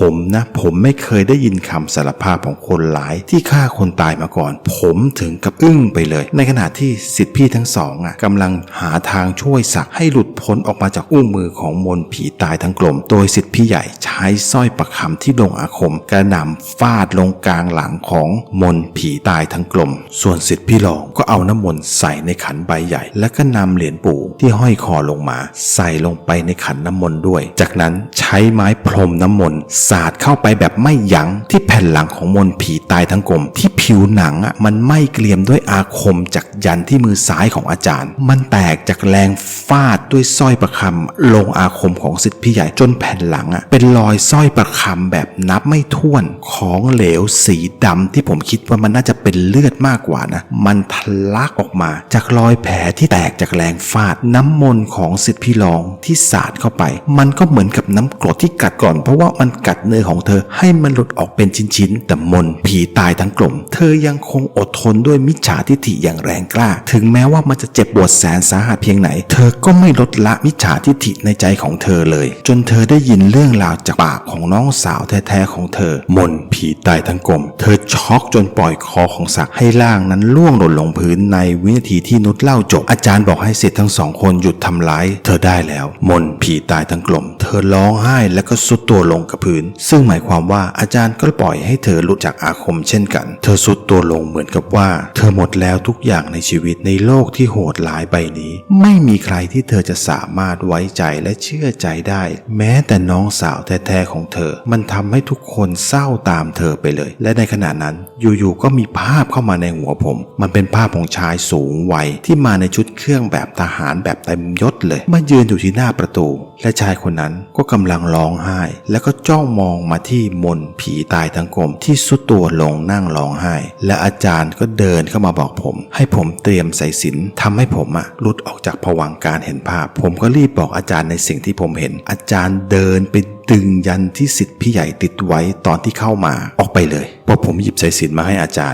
A: มไม่เคยได้ยินคำสารภาพของคนร้ายที่ฆ่าคนตายมาก่อนผมถึงกับอึ้งไปเลยในขณะที่ศิษย์พี่ทั้งสองกำลังหาทางช่วยศักดิ์ให้หลุดพ้นออกมาจากอุ้งมือของมนผีตายทั้งกลมโดยศิษย์พี่ใหญ่ใช้สร้อยประคำที่ลงอาคมกระหน่ำฟาดลงกลางหลังของมนผีตายทั้งกลมส่วนศิษย์พี่รองก็เอาน้ำมนต์ใส่ในขันใบใหญ่แล้วก็นำเหรียญปู่ที่ห้อยคอลงมาใส่ลงไปในขันน้ำมนต์ด้วยจากนั้นใช้ไม้พรมน้ำมนต์สาดเข้าไปแบบไม่ยั้งที่แผ่นหลังของมนผีตายทั้งกลมที่ผิวหนังมันไหม้เกรียมด้วยอาคมจากยันที่มือซ้ายของอาจารย์มันแตกจากแรงฟาดด้วยสร้อยประคำลงอาคมของศิษย์พี่ใหญ่จนแผ่นหลังเป็นรอยสร้อยประคำแบบนับไม่ถ้วนของเหลวสีดำที่ผมคิดว่ามันน่าจะเป็นเลือดมากกว่านะมันทะลักออกมาจากรอยแผลที่แตกจากแรงฟาดน้ำมนต์ของศิษย์พี่รองที่สาดเข้าไปมันก็เหมือนกับน้ำกรดที่กัดก่อนเพราะว่ามันกัดเนื้อของเธอให้มันหลุดออกเป็นชิ้นๆแต่มนผีตายทั้งกลมเธอยังคงอดทนด้วยมิจฉาทิฐิอย่างแรงกล้าถึงแม้ว่ามันจะเจ็บปวดแสนสาหัสเพียงไหนเธอก็ไม่ลดละมิจฉาทิฐิในใจของเธอเลยจนเธอได้ยินเรื่องราวจากปากของน้องสาวแท้ๆของเธอมนผีตายทั้งกลมเธอช็อกจนปล่อยคอของศักดิ์ให้ร่างนั้นล่วงหล่นลงพื้นในวินาทีที่นุชเล่าจบอาจารย์บอกให้ศิษย์ทั้งสองคนหยุดทำร้ายเธอได้แล้วมนผีตายทั้งกลมเธอร้องไห้แล้วก็สุดตัวลงกับพื้นซึ่งหมายความว่าอาจารย์ก็ปล่อยให้เธอหลุดจากอาคมเช่นกันเธอสุดตัวลงเหมือนกับว่าเธอหมดแล้วทุกอย่างในชีวิตในโลกที่โหดร้ายใบนี้ไม่มีใครที่เธอจะสามารถไว้ใจและเชื่อใจได้แม้แต่น้องสาวแท้ๆของเธอมันทำให้ทุกคนเศร้าตามเธอไปเลยและในขณะนั้นอยู่ๆก็มีภาพเข้ามาในหัวผมมันเป็นภาพของชายสูงวัยที่มาในชุดเครื่องแบบทหารแบบเต็มยศเลยมายืนอยู่ที่หน้าประตู และชายคนนั้นก็กำลังร้องไห้แล้วก็จ้องมองมาที่มนผีตายทั้งกลมที่สุดตัวลงนั่งร้องไห้และอาจารย์ก็เดินเข้ามาบอกผมให้ผมเตรียมสายสิญจน์ทำให้ผมหลุดออกจากภวังค์การเห็นภาพผมก็รีบบอกอาจารย์ในสิ่งที่ผมเห็นอาจารย์เดินไปดึงยันที่ศิษย์พี่ใหญ่ติดไว้ตอนที่เข้ามาออกไปเลยพอผมหยิบสายสิญจน์มาให้อาจาร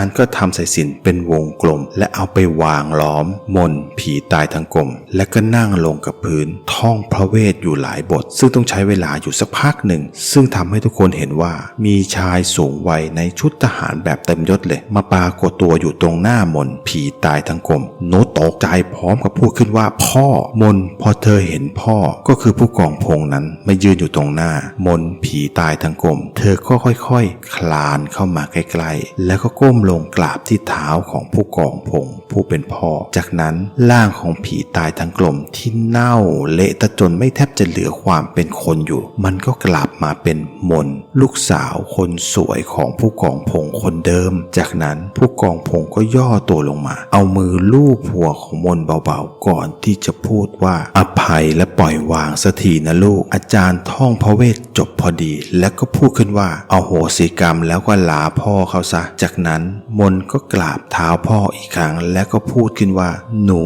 A: ย์ก็ทำสายสิญจน์เป็นวงกลมและเอาไปวางล้อมมนผีตายทั้งกลมและก็นั่งลงกับพื้นท่องพระเวทอยู่หลายบทซึ่งต้องใช้เวลาอยู่สักพักหนึ่งซึ่งทำให้ทุกคนเห็นว่ามีชายสูงวัยในชุดทหารแบบเต็มยศเลยมาปรากฏตัวอยู่ตรงหน้ามนผีตายทั้งกลมโน้ตตกใจพร้อมกับพูดขึ้นว่าพ่อมนพอเธอเห็นพ่อก็คือผู้กองพงนั้นมายืนอยู่ตรงหน้ามนผีตายทั้งกลมเธอก็ค่อยๆคลานเข้ามาใกล้ๆแล้วก็ก้มลงกราบที่เท้าของผู้กองพงผู้เป็นพ่อจากนั้นร่างของผีตายทั้งกลมที่เน่าเละตะจนไม่แทบจะเหลือความเป็นคนอยู่มันก็กลับมาเป็นมนลูกสาวคนสวยของผู้กองพงคนเดิมจากนั้นผู้กองพงก็ย่อตัวลงมาเอามือลูบหัวของมนเบาๆก่อนที่จะพูดว่าอภัยและปล่อยวางสักทีนะลูกอาจารย์ท่องพระเวทจบพอดีแล้วก็พูดขึ้นว่าเอาโหสิกรรมแล้วก็ลาพ่อเขาซะจากนั้นมนก็กราบเท้าพ่ออีกครั้งแล้วก็พูดขึ้นว่าหนู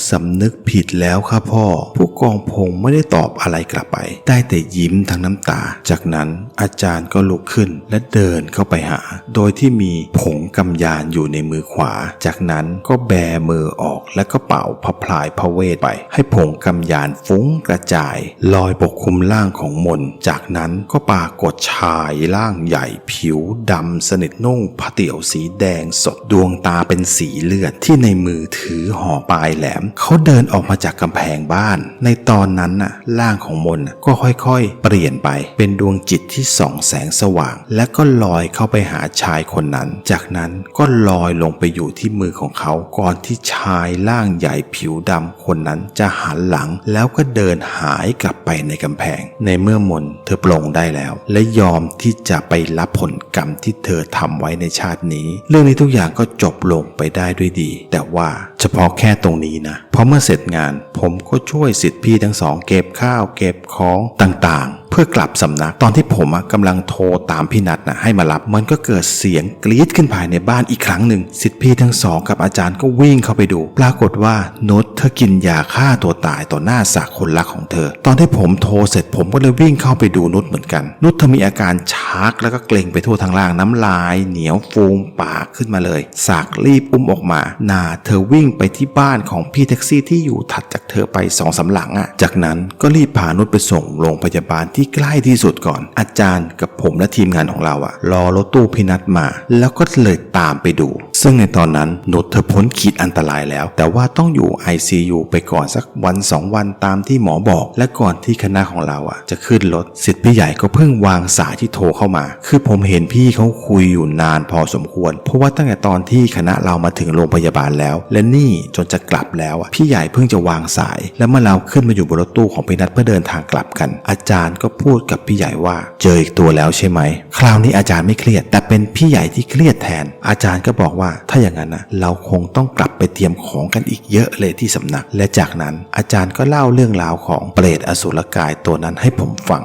A: สำนึกผิดแล้วค่ะพ่อผู้กองพงไม่ได้ตอบอะไรกลับไปได้แต่ยิ้มทั้งน้ำตาจากนั้นอาจารย์ก็ลุกขึ้นและเดินเข้าไปหาโดยที่มีผงกำยานอยู่ในมือขวาจากนั้นก็แบมือออกและก็เป่าพระพลายพระเวทไปให้ผงกำยานฟุ้งกระจายลอยปกคลุมร่างของมนจากนั้นก็ปรากฏชายร่างใหญ่ผิวดำสนิทนุ่งผ้าเตี่ยวสีแดงสดดวงตาเป็นสีเลือดที่ในมือถือห่อปลายแหลมเขาเดินออกมาจากกำแพงบ้านในตอนนั้นร่างของมนก็ค่อยๆเปลี่ยนไปเป็นดวงจิตที่ส่องแสงสว่างและก็ลอยเข้าไปหาชายคนนั้นจากนั้นก็ลอยลงไปอยู่ที่มือของเขาก่อนที่ชายร่างใหญ่ผิวดำคนนั้นจะหันหลังแล้วก็เดินหายกลับไปในกำแพงในเมื่อมนเธอปลงได้แล้วและยอมที่จะไปรับผลกรรมที่เธอทำไว้ในชาตินี้เรื่องนี้ทุกอย่างก็จบลงไปได้ด้วยดีแต่ว่าเฉพาะแค่ตรงนี้นะเพราะเมื่อเสร็จงานผมก็ช่วยศิษย์พี่ทั้งสองเก็บข้าวเก็บของต่างๆเพื่อกลับสำนักตอนที่ผมกำลังโทรตามพี่นัทให้มารับมันก็เกิดเสียงกรี๊ดขึ้นภายในบ้านอีกครั้งหนึ่งศิษย์พี่ทั้งสองกับอาจารย์ก็วิ่งเข้าไปดูปรากฏว่านุชเธอกินยาฆ่าตัวตายต่อหน้าสากคนรักของเธอตอนที่ผมโทรเสร็จผมก็เลยวิ่งเข้าไปดูนุชเหมือนกันนุชเธอมีอาการชักแล้วก็เกร็งไปทั่วทั้งร่างน้ำลายเหนียวฟูมปากขึ้นมาเลยสากรีบอุ้มออกมาเธอวิ่งไปที่บ้านของพี่แท็กซี่ที่อยู่ถัดจากเธอไป2-3หลังจากนั้นก็รีบพานุชไปส่งโรงพยาบาลที่ใกล้ที่สุดก่อนอาจารย์กับผมและทีมงานของเรารอรถตู้พี่นัทมาแล้วก็เลยตามไปดูซึ่งในตอนนั้นนุชเธอพ้นขีดอันตรายแล้วแต่ว่าต้องอยู่ ICU ไปก่อนสัก1-2 วันตามที่หมอบอกและก่อนที่คณะของเราจะขึ้นรถศิษย์พี่ใหญ่ก็เพิ่งวางสายที่โทรเข้ามาคือผมเห็นพี่เขาคุยอยู่นานพอสมควรเพราะว่าตั้งแต่ตอนที่คณะเรามาถึงโรงพยาบาลแล้วและนี่จนจะกลับแล้วพี่ใหญ่เพิ่งจะวางสายแล้วเมื่อเราขึ้นมาอยู่บนรถตู้ของพี่นัทเพื่อเดินทางกลับกันอาจารย์ก็พูดกับพี่ใหญ่ว่าเจออีกตัวแล้วใช่ไหมคราวนี้อาจารย์ไม่เครียดแต่เป็นพี่ใหญ่ที่เครียดแทนอาจารย์ก็บอกว่าถ้าอย่างนั้นเราคงต้องกลับไปเตรียมของกันอีกเยอะเลยที่สำนักและจากนั้นอาจารย์ก็เล่าเรื่องราวของเปรตอสุรกายตัวนั้นให้ผมฟัง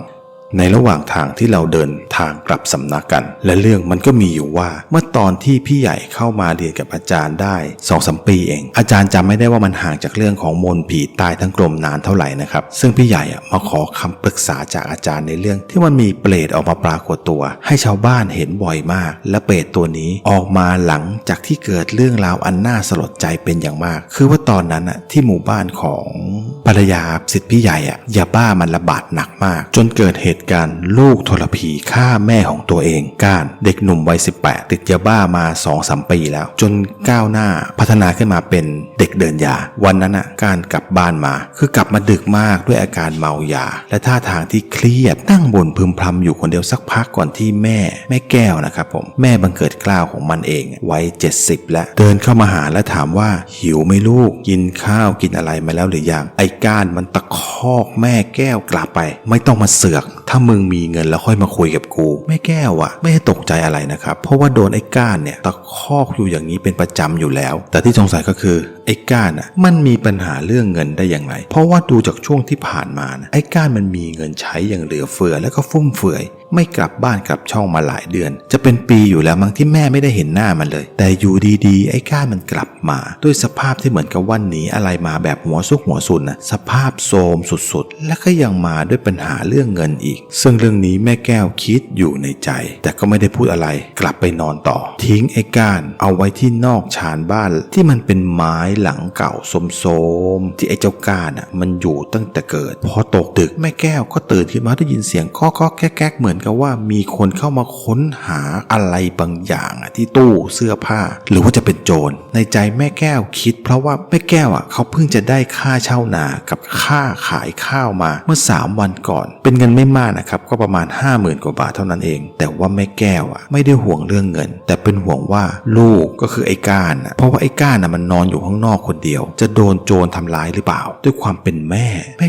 A: ในระหว่างทางที่เราเดินทางกลับสำนักกันและเรื่องมันก็มีอยู่ว่าเมื่อตอนที่พี่ใหญ่เข้ามาเรียนกับอาจารย์ได้ 2-3 ปีเองอาจารย์จำไม่ได้ว่ามันห่างจากเรื่องของมนผีตายทั้งกลมนานเท่าไหร่นะครับซึ่งพี่ใหญ่มาขอคำปรึกษาจากอาจารย์ในเรื่องที่มันมีเปรตออกมาปรากฏตัวให้ชาวบ้านเห็นบ่อยมากและเปรตตัวนี้ออกมาหลังจากที่เกิดเรื่องราวอันน่าสลดใจเป็นอย่างมากคือว่าตอนนั้นที่หมู่บ้านของภรรยาศิษย์พี่ใหญ่ยาบ้ามันระบาดหนักมากจนเกิดเหตุการณ์ลูกทรพีฆ่าแม่ของตัวเองก้านเด็กหนุ่มวัย18ติดยาบ้ามา 2-3 ปีแล้วจนก้าวหน้าพัฒนาขึ้นมาเป็นเด็กเดินยาวันนั้นก้านกลับบ้านมาคือกลับมาดึกมากด้วยอาการเมายาและท่าทางที่เครียดนั่งบ่นพึมพำอยู่คนเดียวสักพักก่อนที่แม่แก้วนะครับผมแม่บังเกิดเกล้าของมันเองวัย70แล้วเดินเข้ามาหาและถามว่าหิวไหมลูกกินข้าวกินอะไรมาแล้วหรือยังไอ้ก้านมันตะคอกแม่แก้วกลับไปไม่ต้องมาเสือกท ถ้ามึงมีเงินแล้วค่อยมาคุยกับกูแม่แก้วไม่ได้ตกใจอะไรนะครับเพราะว่าโดนไอ้ก้านเนี่ยตะคอกอยู่อย่างนี้เป็นประจำอยู่แล้วแต่ที่สงสัยก็คือไอ้ก้านมันมีปัญหาเรื่องเงินได้อย่างไรเพราะว่าดูจากช่วงที่ผ่านมาไอ้ก้านมันมีเงินใช้อย่างเหลือเฟือแล้วก็ฟุ่มเฟือยไม่กลับบ้านกลับช่องมาหลายเดือนจะเป็นปีอยู่แล้วมั้งที่แม่ไม่ได้เห็นหน้ามันเลยแต่อยู่ดีๆไอ้ก้านมันกลับมาด้วยสภาพที่เหมือนกับว่าหนีอะไรมาแบบหัวซุกหัวซุนสภาพโทรมสุดๆและก็ยังมาด้วยปัญหาเรื่องเงินอีกซึ่งเรื่องนี้แม่แก้วคิดอยู่ในใจแต่ก็ไม่ได้พูดอะไรกลับไปนอนต่อทิ้งไอ้ก้านเอาไว้ที่นอกชานบ้านที่มันเป็นไม้หลังเก่าโสมๆที่ไอ้เจ้าก้านมันอยู่ตั้งแต่เกิดพอตกดึกแม่แก้วก็ตื่นขึ้นมาได้ยินเสียงก๊อกๆแก๊กๆเหมือนกับว่ามีคนเข้ามาค้นหาอะไรบางอย่างที่ตู้เสื้อผ้าหรือว่าจะเป็นโจรในใจแม่แก้วคิดเพราะว่าแม่แก้วเขาเพิ่งจะได้ค่าเช่านากับค่าขายข้าวมาเมื่อ3 วันก่อนเป็นเงินไม่มากนะครับก็ประมาณ 50,000 กว่าบาทเท่านั้นเองแต่ว่าแม่แก้วไม่ได้ห่วงเรื่องเงินแต่เป็นห่วงว่าลูกก็คือไอ้ก้านเพราะว่าไอ้ก้านมันนอนอยู่ข้างนอกคนเดียวจะโดนโจรทำร้ายหรือเปล่าด้วยความเป็นแม่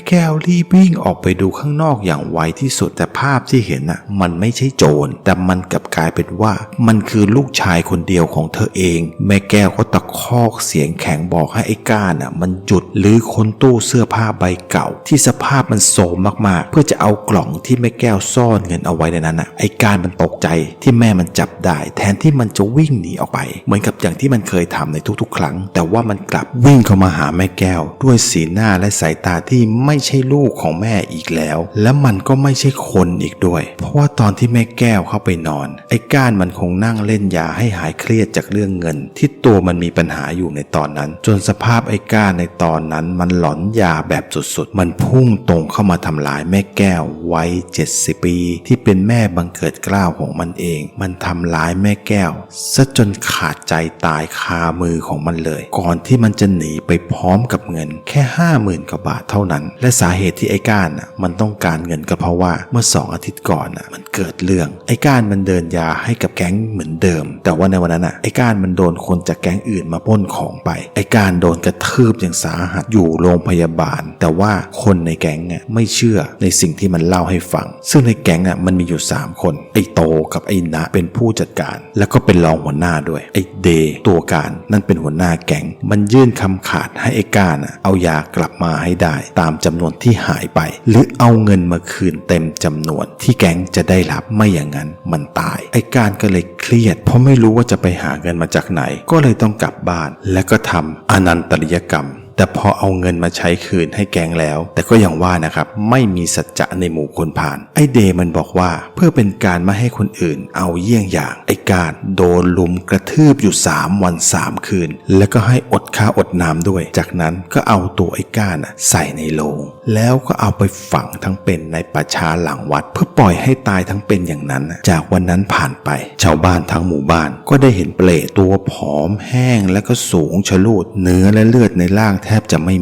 A: แก้วรีบวิ่งออกไปดูข้างนอกอย่างไวที่สุดแต่ภาพที่เห็นมันไม่ใช่โจรแต่มันกลับกลายเป็นว่ามันคือลูกชายคนเดียวของเธอเองแม่แก้วก็ตะคอกเสียงแข็งบอกให้ไอ้ก้านมันหยุดลื้อค้นตู้เสื้อผ้าใบเก่าที่สภาพมันโทรมมากๆเพื่อจะเอากล่องที่แม่แก้วซ่อนเงินเอาไว้ในนั้นไอ้ก้านมันตกใจที่แม่มันจับได้แทนที่มันจะวิ่งหนีออกไปเหมือนกับอย่างที่มันเคยทำในทุกๆครั้งแต่ว่ามันกลับวิ่งเข้ามาหาแม่แก้วด้วยสีหน้าและสายตาที่ไม่ใช่ลูกของแม่อีกแล้วและมันก็ไม่ใช่คนอีกด้วยเพราะว่าตอนที่แม่แก้วเข้าไปนอนไอ้ก้านมันคงนั่งเล่นยาให้หายเครียดจากเรื่องเงินที่ตัวมันมีปัญหาอยู่ในตอนนั้นจนสภาพไอ้ก้านในตอนนั้นมันหลอนยาแบบสุดๆมันพุ่งตรงเข้ามาทำร้ายแม่แก้ววัย70 ปีที่เป็นแม่บังเกิดเกล้าของมันเองมันทำร้ายแม่แก้วซะจนขาดใจตายคามือของมันเลยก่อนที่มันจะหนีไปพร้อมกับเงินแค่ 50,000 กว่าบาทเท่านั้นและสาเหตุที่ไอ้ก้านมันต้องการเงินก็เพราะว่าเมื่อ2 อาทิตย์ก่อนมันเกิดเรื่องไอ้ก้านมันเดินยาให้กับแก๊งเหมือนเดิมแต่ว่าในวันนั้นไอ้ก้านมันโดนคนจากแก๊งอื่นมาปล้นของไปไอ้ก้านโดนกระทืบอย่างสาหัสอยู่โรงพยาบาลแต่ว่าคนในแก๊งไม่เชื่อในสิ่งที่มันเล่าให้ฟังซึ่งในแก๊งมันมีอยู่3 คนไอ้โตกับไอ้ณเป็นผู้จัดการแล้วก็เป็นรองหัวหน้าด้วยไอ้เดตัวการนั่นเป็นหัวหน้าแก๊งมันยื่นคำขาดให้ไอ้ก้านเอายากลับมาให้ได้ตามจำนวนที่หายไปหรือเอาเงินมาคืนเต็มจำนวนที่แก๊งจะได้รับไม่อย่างนั้นมันตายไอ้ก้านก็เลยเครียดเพราะไม่รู้ว่าจะไปหาเงินมาจากไหนก็เลยต้องกลับบ้านและก็ทำอนันตริยกรรมแต่พอเอาเงินมาใช้คืนให้แก๊งแล้วแต่ก็ยังว่านะครับไม่มีสัจจะในหมู่คนผ่านไอ้เดมันบอกว่าเพื่อเป็นการไม่ให้คนอื่นเอาเยี่ยงอย่างไอ้การโดนลุมกระทืบอยู่3 วัน 3 คืนแล้วก็ให้อดข้าวอดน้ำด้วยจากนั้นก็เอาตัวไอ้ก้านใส่ในโลงแล้วก็เอาไปฝังทั้งเป็นในป่าช้าหลังวัดเพื่อปล่อยให้ตายทั้งเป็นอย่างนั้นจากวันนั้นผ่านไปชาวบ้านทั้งหมู่บ้านก็ได้เห็นเปลตตัวผอมแห้งและก็สูงชะลูดเนื้อและเลือดในร่างแทบจะไม่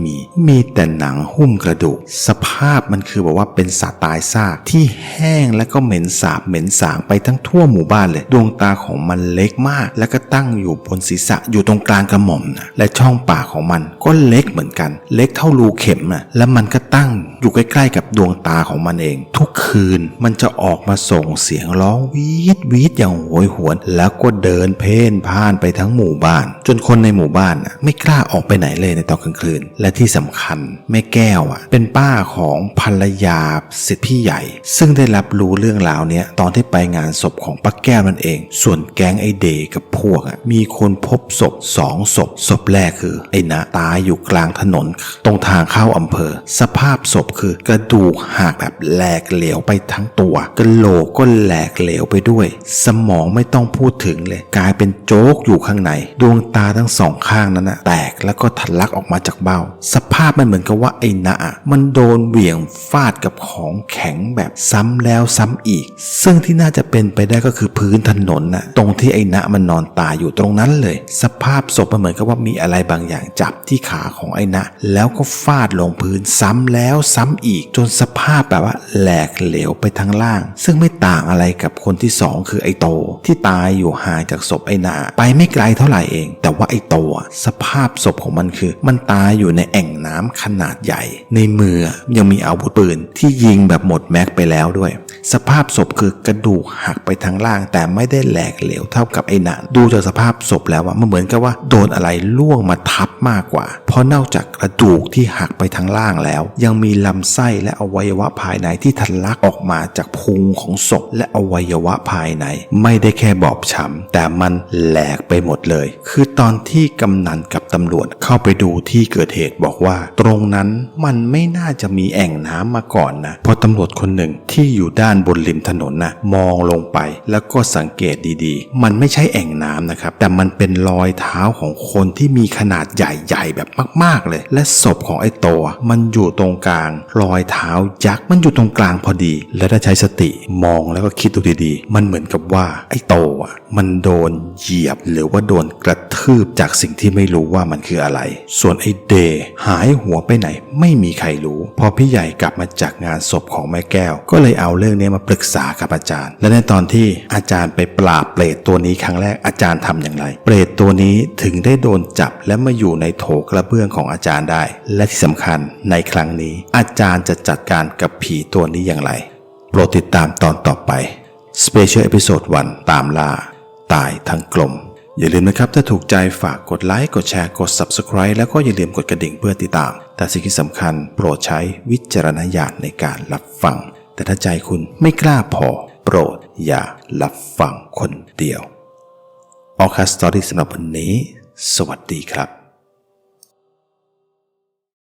A: มีแต่หนังหุ้มกระดูกสภาพมันคือแบบว่าเป็นสัตว์ตายซากที่แห้งและก็เหม็นสาบเหม็นสางไปทั้งทั่วหมู่บ้านเลยดวงตาของมันเล็กมากและก็ตั้งอยู่บนศีรษะอยู่ตรงกลางกระหม่อมและช่องปากของมันก็เล็กเหมือนกันเล็กเท่ารูเข็มและมันก็ตั้งอยู่ใกล้ๆกับดวงตาของมันเองทุกคืนมันจะออกมาส่งเสียงร้องวีดวีดอย่างโหยหวนแล้วก็เดินเพ่นพ่านไปทั้งหมู่บ้านจนคนในหมู่บ้านไม่กล้าออกไปไหนเลยในตอนกลางคืนและที่สำคัญแม่แก้วเป็นป้าของภรรยาศิษย์พี่ใหญ่ซึ่งได้รับรู้เรื่องราวนี้ตอนที่ไปงานศพของป้าแก้วนั่นเองส่วนแก๊งไอเดกับพวกมีคนพบศพ2 ศพแรกคือไอ้ณตายอยู่กลางถนนตรงทางเข้าอำเภอสภาพศพคือกระดูกหักแบบแหลกเหลวไปทั้งตัวกะโหลกก็แหลกเหลวไปด้วยสมองไม่ต้องพูดถึงเลยกลายเป็นโจ๊กอยู่ข้างในดวงตาทั้ง2 ข้างนั้นแตกแล้วก็ทะลักออกมาจากเบ้าสภาพมันเหมือนกับว่าไอ้ณมันโดนเหวี่ยงฟาดกับของแข็งแบบซ้ำแล้วซ้ำอีกซึ่งที่น่าจะเป็นไปได้ก็คือพื้นถนนตรงที่ไอ้ณมันนอนตายอยู่ตรงนั้นเลยสภาพศพมันเหมือนกับว่ามีอะไรบางอย่างจับที่ขาของไอ้ณแล้วก็ฟาดลงพื้นซ้ำแล้วซ้ำอีกจนสภาพแบบว่าแหลกเหลวไปทั้งล่างซึ่งไม่ต่างอะไรกับคนที่2คือไอ้โตที่ตายอยู่ห่างจากศพไอ้ณไปไม่ไกลเท่าไหร่เองแต่ว่าไอ้โตสภาพศพของมันคือมันต ตายอยู่ในแอ่งน้ำขนาดใหญ่ในมือยังมีอาวุธปืนที่ยิงแบบหมดแม็กไปแล้วด้วยสภาพศพคือกระดูกหักไปทางล่างแต่ไม่ได้แหลกเหลวเท่ากับไอ้นั่นดูจากสภาพศพแล้วมันเหมือนกับว่าโดนอะไรล่วงมาทับมากกว่าเพราะนอกจากกระดูกที่หักไปทางล่างแล้วยังมีลำไส้และอวัยวะภายในที่ทะลักออกมาจากพุงของศพและอวัยวะภายในไม่ได้แค่บอบช้ำแต่มันแหลกไปหมดเลยคือตอนที่กำนันกับตำรวจเข้าไปดูที่เกิดเหตุบอกว่าตรงนั้นมันไม่น่าจะมีแอ่งน้ำมาก่อนนะเพราะตำรวจคนหนึ่งที่อยู่ด้านบนริมถนนมองลงไปแล้วก็สังเกตดีๆมันไม่ใช่แอ่งน้ำนะครับแต่มันเป็นรอยเท้าของคนที่มีขนาดใหญ่ๆแบบมากๆเลยและศพของไอ้โตมันอยู่ตรงกลางรอยเท้ายักษ์มันอยู่ตรงกลางพอดีและถ้าใช้สติมองแล้วก็คิดดูดีๆมันเหมือนกับว่าไอ้โตมันโดนเหยียบหรือว่าโดนกระทืบจากสิ่งที่ไม่รู้ว่ามันคืออะไรส่วนไอ้เดย์หายหัวไปไหนไม่มีใครรู้พอพี่ใหญ่กลับมาจากงานศพของแม่แก้วก็เลยเอาเรื่องนี้มาปรึกษากับอาจารย์และในตอนที่อาจารย์ไปปราบเปรตตัวนี้ครั้งแรกอาจารย์ทำอย่างไรเปรตตัวนี้ถึงได้โดนจับและมาอยู่ในโถกระเบื้องของอาจารย์ได้และที่สำคัญในครั้งนี้อาจารย์จะจัดการกับผีตัวนี้อย่างไรโปรดติดตามตอนต่อไป Special Episode 1 ตามล่าตายทั้งกลมอย่าลืมนะครับถ้าถูกใจฝากกดไลค์กดแชร์กด Subscribe แล้วก็อย่าลืมกดกระดิ่งเพื่อติดตามแต่สิ่งที่สำคัญโปรดใช้วิจารณญาณในการรับฟังแต่ถ้าใจคุณไม่กล้าพอโปรดอย่ารับฟังคนเดียวออคัสตอรี่สำหรับวันนี้สวัสดีครับ